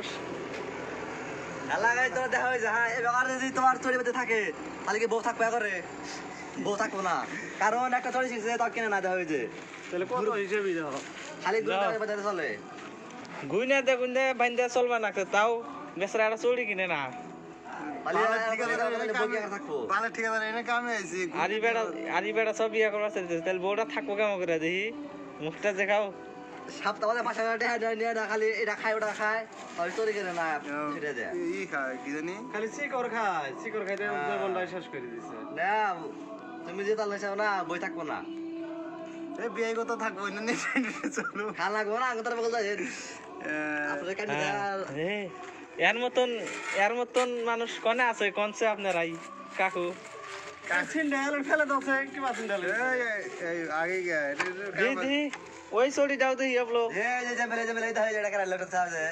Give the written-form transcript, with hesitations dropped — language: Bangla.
মানুষ এলাকায় তো দেখা হয়েছে হ্যাঁ এবার যদি তোমার চড়ি বেঁধে থাকে তাহলে কি বউ থাকবে করে বউ থাকবো না কারণ একটা চড়ি শিখছে তো কিনে না দেওয়া হয়েছে তাহলে কত হিসেবে দেখো খালি গুলো বেঁধে চলে গুইনা দে গুইনা বাইন্দা চলবা না তাও বেচারা একটা চড়ি কিনে না আরি বেড়া সব বিয়া করবা তাহলে বউটা থাকবো কেমন করে দেখি মুখটা দেখাও সপ্তাহ বাদে পাশে নিয়ে না খালি এটা খায় ওটা খায় তাহলে চড়ি কিনে না ছেড়ে দেয় খালি শিকড় খায় শিকড় খাইতে জীবনটাই শেষ করে দিছে না তুমি যে তাহলে না বই থাকবো না বিয়ে কত থাকবো না চলো খানা লাগবো না আগে তার বলতে আপনার কাটি এর মতন মানুষ কনে আছে কনছে আপনারাই কাকু সিন্ডাল ফেলে দছে কি বা সিন্ডাল আগে ওই চড়িটাও দেখি আপলো এই যে মেলে এটা করে লেটা আছে